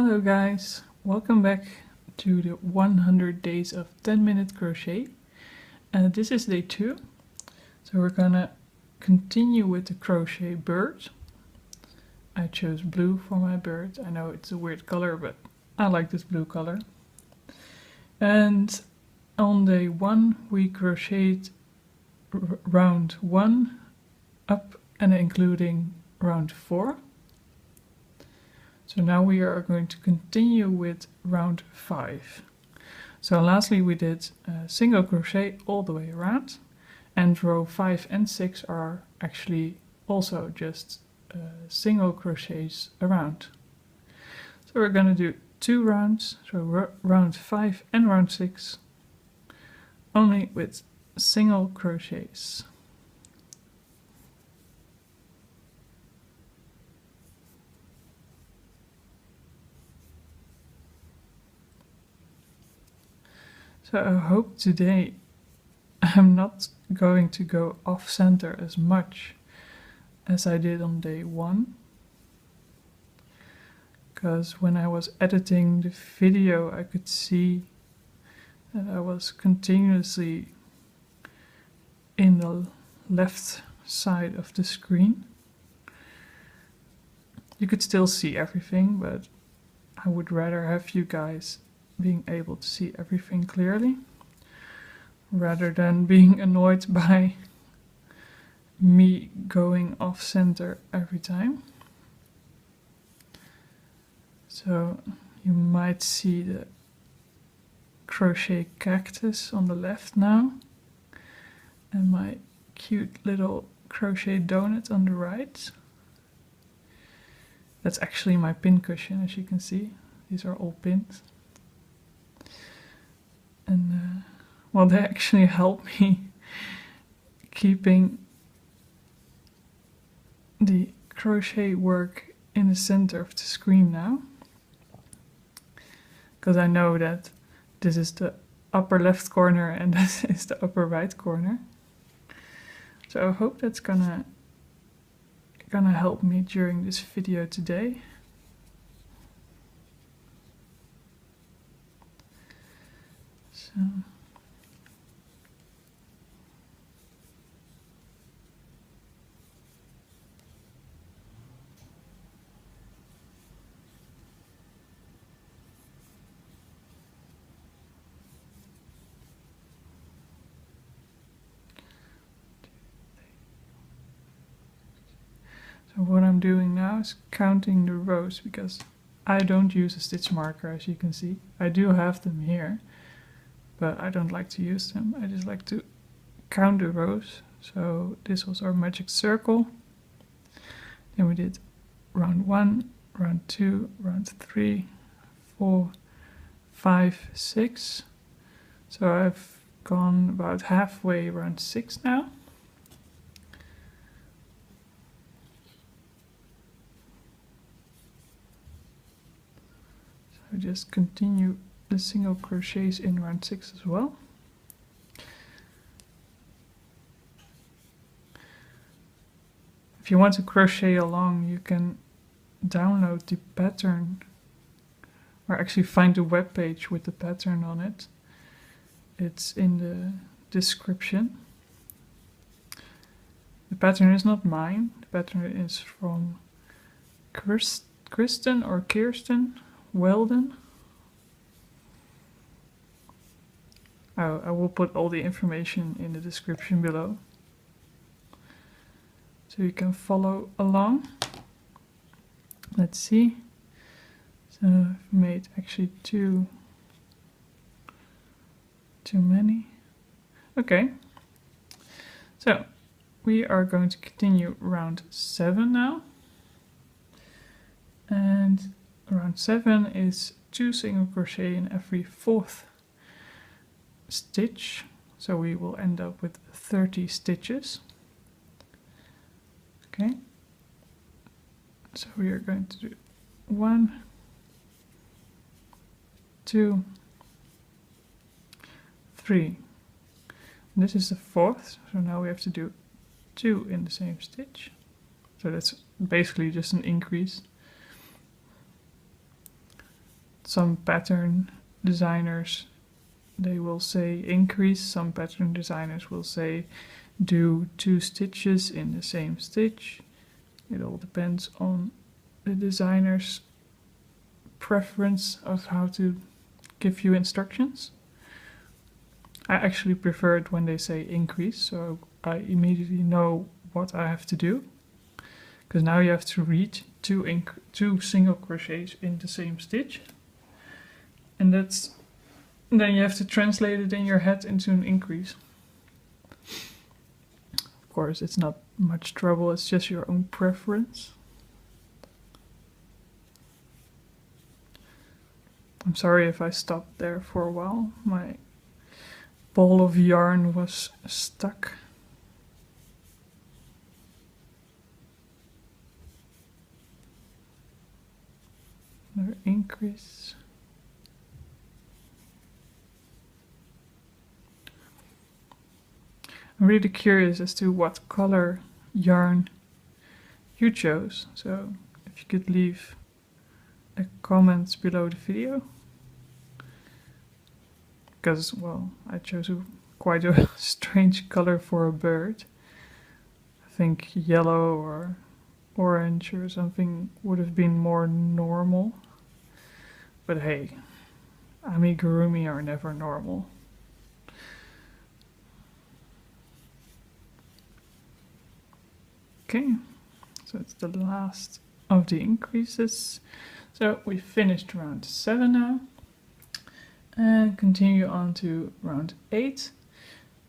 Hello guys, welcome back to the 100 days of 10-minute crochet. This is day 2, so we're gonna continue with the crochet bird. I chose blue for my bird. I know it's a weird color, but I like this blue color. And on day 1 we crocheted round 1 up and including round 4. So now we are going to continue with round 5. So lastly we did single crochet all the way around, and row 5 and 6 are actually also just single crochets around. So we're going to do 2 rounds, so round 5 and round 6, only with single crochets. So I hope today I'm not going to go off center as much as I did on day 1. Because when I was editing the video I could see that I was continuously in the left side of the screen. You could still see everything, but I would rather have you guys being able to see everything clearly, rather than being annoyed by me going off center every time. So you might see the crochet cactus on the left now, and my cute little crochet donut on the right. That's actually my pin cushion, as you can see. These are all pins. And well, they actually help me keeping the crochet work in the center of the screen now, because I know that this is the upper left corner and this is the upper right corner. So I hope that's gonna help me during this video today. So what I'm doing now is counting the rows, because I don't use a stitch marker, as you can see. I do have them here, but I don't like to use them. I just like to count the rows. So this was our magic circle. Then we did round 1, round 2, round 3, 4, 5, 6. So I've gone about halfway around 6 now. So just continue the single crochets in round 6 as well. If you want to crochet along, you can download the pattern, or actually find the web page with the pattern on it. It's in the description. The pattern is not mine. The pattern is from Kristen or Kirsten Willden. I will put all the information in the description below, so you can follow along. Let's see. So I've made actually too many. Okay. So we are going to continue round 7 now. And round 7 is 2 single crochet in every 4th stitch, so we will end up with 30 stitches. Okay, so we are going to do 1, 2, 3. And this is the 4th, so now we have to do 2 in the same stitch. So that's basically just an increase. some pattern designers, they will say increase, some pattern designers will say do 2 stitches in the same stitch. It all depends on the designer's preference of how to give you instructions. I actually prefer it when they say increase, so I immediately know what I have to do. Because now you have to read 2 single crochets in the same stitch. And then you have to translate it in your head into an increase. Of course, it's not much trouble, it's just your own preference. I'm sorry if I stopped there for a while. My ball of yarn was stuck. Another increase. I'm really curious as to what color yarn you chose, so if you could leave a comment below the video. Because, well, I chose quite a strange color for a bird. I think yellow or orange or something would have been more normal. But hey, amigurumi are never normal. Okay, so it's the last of the increases. So we finished round 7 now. And continue on to round 8.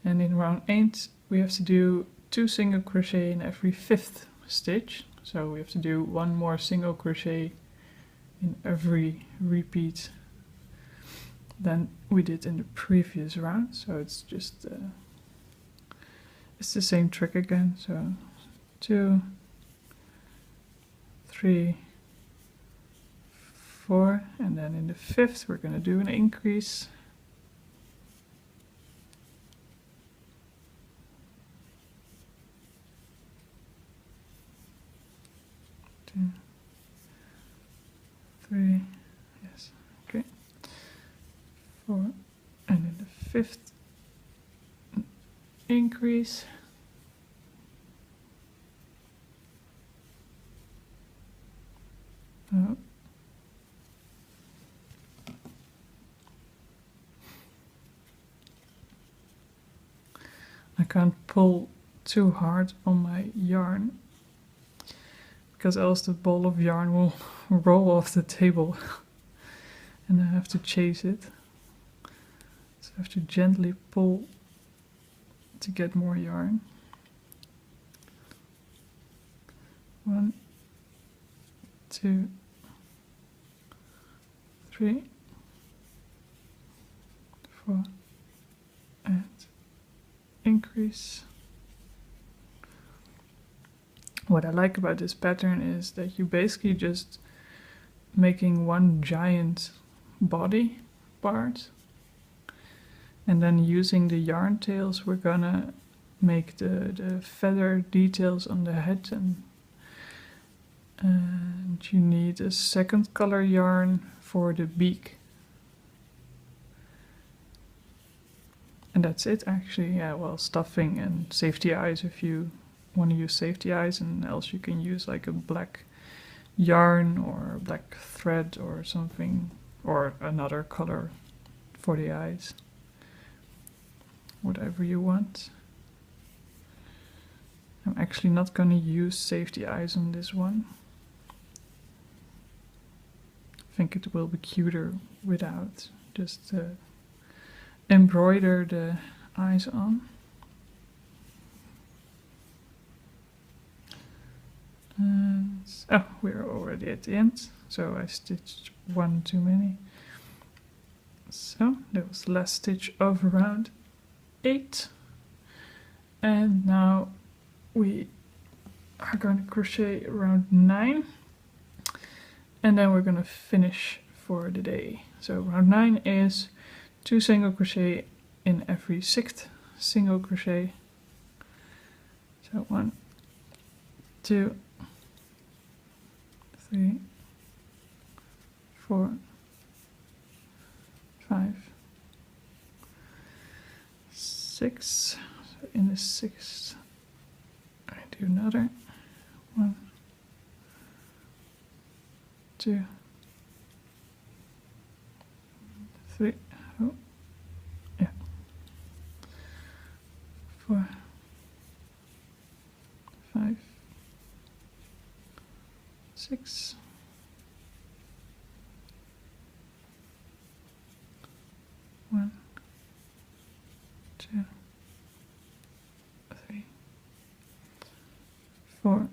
And in round 8 we have to do 2 single crochet in every 5th stitch. So we have to do 1 more single crochet in every repeat than we did in the previous round. So it's just it's the same trick again. So 2, 3, 4, and then in the 5th we're going to do an increase. 2, 3, yes, okay, 4, and in the 5th increase. Oh. I can't pull too hard on my yarn, because else the ball of yarn will roll off the table and I have to chase it. So I have to gently pull to get more yarn. 1, 2, 3, 4, and increase. What I like about this pattern is that you basically just making one giant body part, and then using the yarn tails we're gonna make the feather details on the head, and you need a second color yarn for the beak. And that's it actually. Yeah, well, stuffing and safety eyes if you want to use safety eyes, and else you can use like a black yarn or a black thread or something, or another color for the eyes. Whatever you want. I'm actually not going to use safety eyes on this one. I think it will be cuter without. Just embroider the eyes on. And oh, we're already at the end, so I stitched 1 too many. So that was the last stitch of round 8, and now we are going to crochet round 9, and then we're going to finish for the day. So round 9 is 2 single crochet in every 6th single crochet. So 1, 2, 3, 4, 5, 6. So in the 6th, I do another 1, 2, 3. Oh, yeah. 4, 5, 6. 1, 2, 3, 4,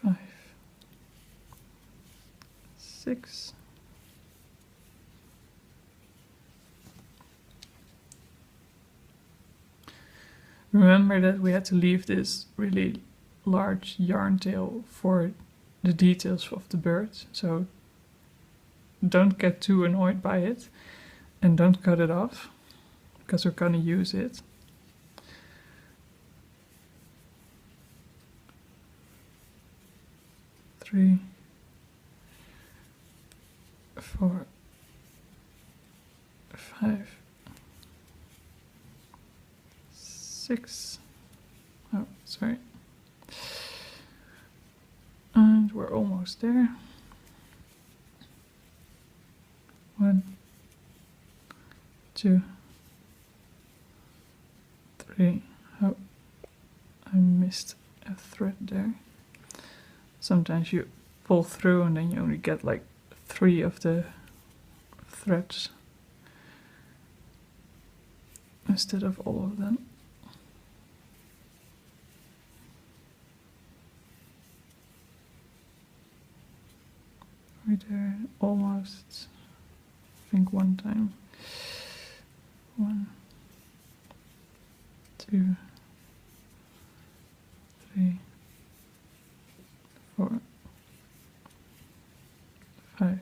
5, 6. Remember that we had to leave this really large yarn tail for the details of the bird, so don't get too annoyed by it and don't cut it off because we're gonna use it. Three, 4, 5, 6. Oh, sorry. And we're almost there. 1, 2, 3. Oh, I missed a thread there. Sometimes you pull through and then you only get like 3 of the threads instead of all of them. Right there, almost. I think one time. 1, 2, 3, 4, 5,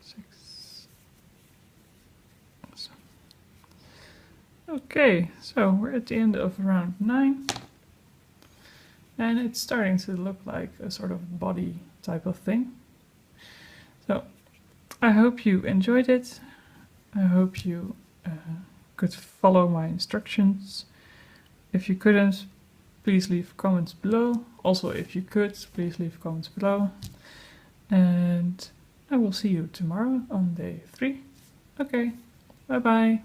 6. Awesome. Okay, so we're at the end of round 9. And it's starting to look like a sort of body type of thing. So I hope you enjoyed it. I hope you could follow my instructions. If you couldn't, please leave comments below. Also, if you could, please leave comments below. And I will see you tomorrow on day 3. Okay, bye bye.